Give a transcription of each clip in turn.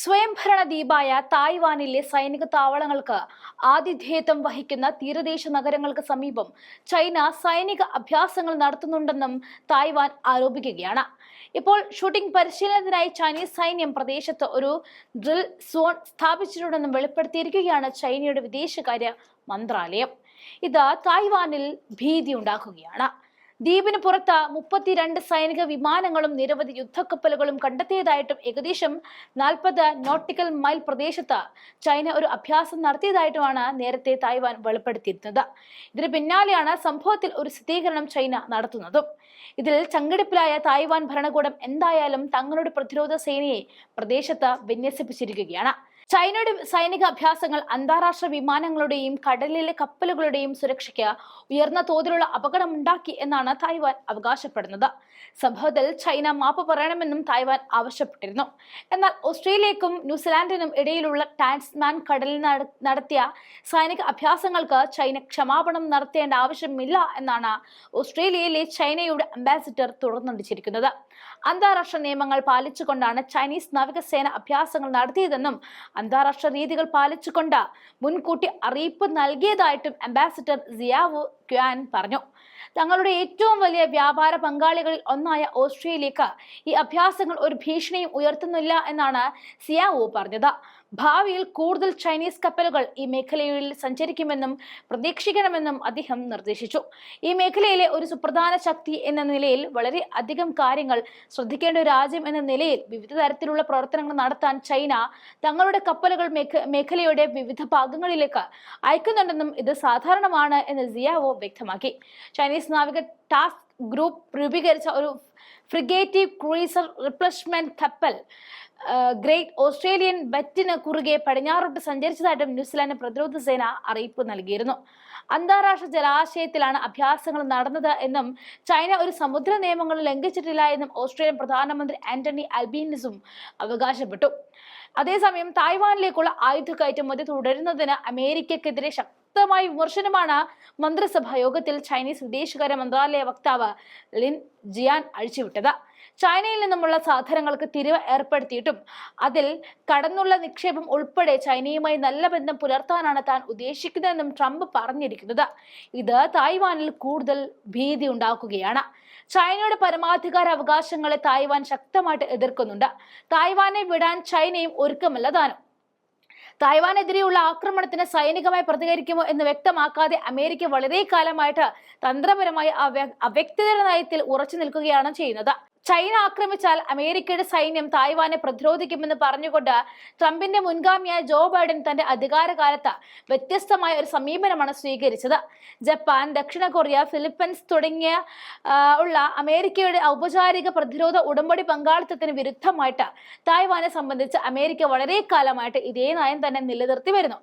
സ്വയംഭരണ ദ്വീപായ തായ്വാനിലെ സൈനിക താവളങ്ങൾക്ക് ആതിഥേയത്വം വഹിക്കുന്ന തീരദേശ നഗരങ്ങൾക്ക് സമീപം ചൈന സൈനിക അഭ്യാസങ്ങൾ നടത്തുന്നുണ്ടെന്നും തായ്വാൻ ആരോപിക്കുകയാണ്. ഇപ്പോൾ ഷൂട്ടിംഗ് പരിശീലനത്തിനായി ചൈനീസ് സൈന്യം പ്രദേശത്ത് ഒരു ഡ്രിൽ സോൺ സ്ഥാപിച്ചിട്ടുണ്ടെന്നും വെളിപ്പെടുത്തിയിരിക്കുകയാണ് ചൈനയുടെ വിദേശകാര്യ മന്ത്രാലയം. ഇത് തായ്വാനിൽ ഭീതി ഉണ്ടാക്കുകയാണ്. ദ്വീപിന് പുറത്ത് 32 സൈനിക വിമാനങ്ങളും നിരവധി യുദ്ധക്കപ്പലുകളും കണ്ടെത്തിയതായിട്ടും ഏകദേശം 40 നോട്ടിക്കൽ മൈൽ പ്രദേശത്ത് ചൈന ഒരു അഭ്യാസം നടത്തിയതായിട്ടുമാണ് നേരത്തെ തായ്വാൻ വെളിപ്പെടുത്തിയിരുന്നത്. ഇതിന് പിന്നാലെയാണ് സംഭവത്തിൽ ഒരു സ്ഥിരീകരണം ചൈന നടത്തുന്നതും. ഇതിൽ ചങ്കെടുപ്പിലായ തായ്വാൻ ഭരണകൂടം എന്തായാലും തങ്ങളുടെ പ്രതിരോധ സേനയെ പ്രദേശത്ത് വിന്യസിപ്പിച്ചിരിക്കുകയാണ്. ചൈനയുടെ സൈനിക അഭ്യാസങ്ങൾ അന്താരാഷ്ട്ര വിമാനങ്ങളുടെയും കടലിലെ കപ്പലുകളുടെയും സുരക്ഷയ്ക്ക് ഉയർന്ന തോതിലുള്ള അപകടമുണ്ടാക്കി എന്നാണ് തായ്വാൻ അവകാശപ്പെടുന്നത്. സംഭവത്തിൽ ചൈന മാപ്പ് പറയണമെന്നും തായ്വാൻ ആവശ്യപ്പെട്ടിരുന്നു. എന്നാൽ ഓസ്ട്രേലിയക്കും ന്യൂസിലാൻഡിനും ഇടയിലുള്ള ടാസ്മാൻ കടലിൽ നടത്തിയ സൈനിക അഭ്യാസങ്ങൾക്ക് ചൈന ക്ഷമാപണം നടത്തേണ്ട ആവശ്യമില്ല എന്നാണ് ഓസ്ട്രേലിയയിലെ ചൈനയുടെ അംബാസിഡർ തുറന്നടിച്ചിരിക്കുന്നത്. അന്താരാഷ്ട്ര നിയമങ്ങൾ പാലിച്ചുകൊണ്ടാണ് ചൈനീസ് നാവികസേന അഭ്യാസങ്ങൾ നടത്തിയതെന്നും അന്താരാഷ്ട്ര രീതികൾ പാലിച്ചുകൊണ്ട് മുൻകൂട്ടി അറിയിപ്പ് നൽകിയതായിട്ടും അംബാസിഡർ സിയാവോ ക്വാൻ പറഞ്ഞു. തങ്ങളുടെ ഏറ്റവും വലിയ വ്യാപാര പങ്കാളികളിൽ ഒന്നായ ഓസ്ട്രേലിയക്ക് ഈ അഭ്യാസങ്ങൾ ഒരു ഭീഷണിയും ഉയർത്തുന്നില്ല എന്നാണ് സിയാവോ പറഞ്ഞത്. ഭാവിയിൽ കൂടുതൽ ചൈനീസ് കപ്പലുകൾ ഈ മേഖലയിൽ സഞ്ചരിക്കുമെന്നും പ്രതീക്ഷിക്കണമെന്നും അദ്ദേഹം നിർദ്ദേശിച്ചു. ഈ മേഖലയിലെ ഒരു സുപ്രധാന ശക്തി എന്ന നിലയിൽ വളരെ അധികം കാര്യങ്ങൾ ശ്രദ്ധിക്കേണ്ട ഒരു രാജ്യം എന്ന നിലയിൽ വിവിധ തരത്തിലുള്ള പ്രവർത്തനങ്ങൾ നടത്താൻ ചൈന തങ്ങളുടെ കപ്പലുകൾ മേഖലയുടെ വിവിധ ഭാഗങ്ങളിലേക്ക് അയക്കുന്നുണ്ടെന്നും ഇത് സാധാരണമാണ് എന്ന് സിയാവോ വ്യക്തമാക്കി. ചൈനീസ് നാവിക ടാസ്ക് ഗ്രൂപ്പ് രൂപീകരിച്ച ഒരു ഫ്രിഗേറ്റീവ് ക്രൂയിസർ റിപ്ലഷ്മെന്റ് കപ്പൽ ഗ്രേറ്റ് ഓസ്ട്രേലിയൻ ബെറ്റിന് കുറുകെ പടിഞ്ഞാറോട്ട് സഞ്ചരിച്ചതായിട്ടും ന്യൂസിലാൻഡ് പ്രതിരോധ സേന അറിയിപ്പ് നൽകിയിരുന്നു. അന്താരാഷ്ട്ര ജലാശയത്തിലാണ് അഭ്യാസങ്ങൾ നടന്നത് എന്നും ചൈന ഒരു സമുദ്ര നിയമങ്ങൾ ലംഘിച്ചിട്ടില്ല എന്നും ഓസ്ട്രേലിയൻ പ്രധാനമന്ത്രി ആന്റണി അൽബനീസും അവകാശപ്പെട്ടു. അതേസമയം തായ്വാനിലേക്കുള്ള ആയുധ കയറ്റുമതി തുടരുന്നതിന് അമേരിക്കക്കെതിരെ ശക്തമായ വിമർശനമാണ് മന്ത്രിസഭാ യോഗത്തിൽ ചൈനീസ് വിദേശകാര്യ മന്ത്രാലയ വക്താവ് ലിൻ ജിയാൻ അഴിച്ചുവിട്ടത്. ചൈനയിൽ നിന്നുമുള്ള സാധനങ്ങൾക്ക് തിരിവ് ഏർപ്പെടുത്തിയിട്ടും അതിൽ കടന്നുള്ള നിക്ഷേപം ഉൾപ്പെടെ ചൈനയുമായി നല്ല ബന്ധം പുലർത്താനാണ് താൻ ഉദ്ദേശിക്കുന്നതെന്നും ട്രംപ് പറഞ്ഞിരിക്കുന്നത്. ഇത് തായ്വാനിൽ കൂടുതൽ ഭീതി ഉണ്ടാക്കുകയാണ്. ചൈനയുടെ പരമാധികാര അവകാശങ്ങളെ തായ്വാൻ ശക്തമായിട്ട് എതിർക്കുന്നുണ്ട്. തായ്വാനെ വിടാൻ ചൈനയും ഒരുക്കമല്ല താനും. തായ്വാനെതിരെയുള്ള ആക്രമണത്തിന് സൈനികമായി പ്രതികരിക്കുമോ എന്ന് വ്യക്തമാക്കാതെ അമേരിക്ക വളരെ കാലമായിട്ട് തന്ത്രപരമായ അവ്യക്തത നയത്തിൽ ഉറച്ചു നിൽക്കുകയാണ് ചെയ്യുന്നത്. ചൈന ആക്രമിച്ചാൽ അമേരിക്കയുടെ സൈന്യം തായ്വാനെ പ്രതിരോധിക്കുമെന്ന് പറഞ്ഞുകൊണ്ട് ട്രംപിന്റെ മുൻഗാമിയായ ജോ ബൈഡൻ തന്റെ അധികാരകാലത്ത് വ്യത്യസ്തമായ ഒരു സമീപനമാണ് സ്വീകരിച്ചത്. ജപ്പാൻ, ദക്ഷിണ കൊറിയ, ഫിലിപ്പീൻസ് തുടങ്ങിയ അമേരിക്കയുടെ ഔപചാരിക പ്രതിരോധ ഉടമ്പടി പങ്കാളിത്തത്തിന് വിരുദ്ധമായിട്ട് തായ്വാനെ സംബന്ധിച്ച് അമേരിക്ക വളരെ കാലമായിട്ട് ഇതേ നയം തന്നെ നിലനിർത്തി വരുന്നു.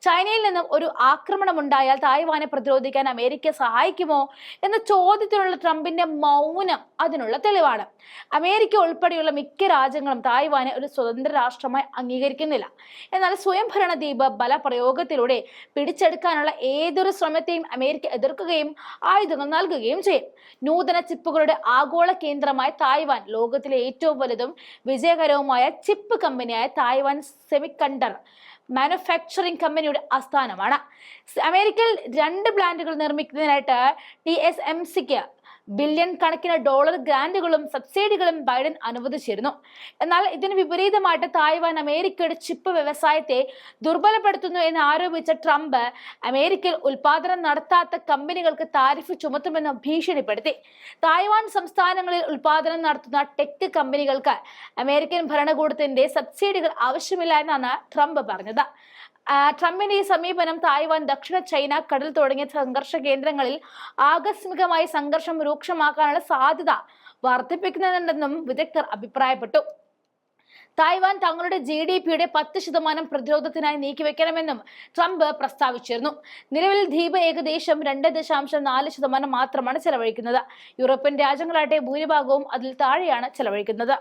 ചൈനയിൽ നിന്നും ഒരു ആക്രമണം ഉണ്ടായാൽ തായ്വാനെ പ്രതിരോധിക്കാൻ അമേരിക്ക സഹായിക്കുമോ എന്ന ചോദ്യത്തിനുള്ള ട്രംപിന്റെ മൗനം അതിനുള്ള തെളിവാണ്. അമേരിക്ക ഉൾപ്പെടെയുള്ള മിക്ക രാജ്യങ്ങളും തായ്വാനെ ഒരു സ്വതന്ത്ര രാഷ്ട്രമായി അംഗീകരിക്കുന്നില്ല. എന്നാൽ സ്വയംഭരണ ദ്വീപ് ബലപ്രയോഗത്തിലൂടെ പിടിച്ചെടുക്കാനുള്ള ഏതൊരു ശ്രമത്തെയും അമേരിക്ക എതിർക്കുകയും ആയുധങ്ങൾ നൽകുകയും ചെയ്യും. നൂതന ചിപ്പുകളുടെ ആഗോള കേന്ദ്രമായ തായ്വാൻ ലോകത്തിലെ ഏറ്റവും വലുതും വിജയകരവുമായ ചിപ്പ് കമ്പനിയായ തായ്വാൻ സെമികണ്ടർ മാനുഫാക്ചറിംഗ് കമ്പനിയുടെ ആസ്ഥാനമാണ്. അമേരിക്കയിൽ 2 പ്ലാന്റുകൾ നിർമ്മിക്കുന്നതിനായിട്ട് TSMCക്ക് ബില്യൺ കണക്കിന് ഡോളർ ഗ്രാന്റുകളും സബ്സിഡികളും ബൈഡൻ അനുവദിച്ചിരുന്നു. എന്നാൽ ഇതിന് വിപരീതമായിട്ട് തായ്വാൻ അമേരിക്കയുടെ ചിപ്പ് വ്യവസായത്തെ ദുർബലപ്പെടുത്തുന്നു എന്ന് ആരോപിച്ച ട്രംപ് അമേരിക്കയിൽ ഉൽപാദനം നടത്താത്ത കമ്പനികൾക്ക് താരിഫ് ചുമത്തുമെന്ന് ഭീഷണിപ്പെടുത്തി. തായ്വാൻ സംസ്ഥാനങ്ങളിൽ ഉൽപാദനം നടത്തുന്ന ടെക് കമ്പനികൾക്ക് അമേരിക്കൻ ഭരണകൂടത്തിന്റെ സബ്സിഡികൾ ആവശ്യമില്ല എന്നാണ് ട്രംപ് പറഞ്ഞത്. ട്രംപിന്റെ ഈ സമീപനം തായ്വാൻ, ദക്ഷിണ ചൈന കടൽ തുടങ്ങിയ സംഘർഷ കേന്ദ്രങ്ങളിൽ ആകസ്മികമായി സംഘർഷം രൂക്ഷമാക്കാനുള്ള സാധ്യത വർദ്ധിപ്പിക്കുന്നുണ്ടെന്നും വിദഗ്ധർ അഭിപ്രായപ്പെട്ടു. തായ്വാൻ തങ്ങളുടെ GDPയുടെ 10% പ്രതിരോധത്തിനായി നീക്കിവെക്കണമെന്നും ട്രംപ് പ്രസ്താവിച്ചിരുന്നു. നിലവിൽ ദ്വീപ് ഏകദേശം 2.4% മാത്രമാണ് ചെലവഴിക്കുന്നത്. യൂറോപ്യൻ രാജ്യങ്ങളാകട്ടെ ഭൂരിഭാഗവും അതിൽ താഴെയാണ് ചെലവഴിക്കുന്നത്.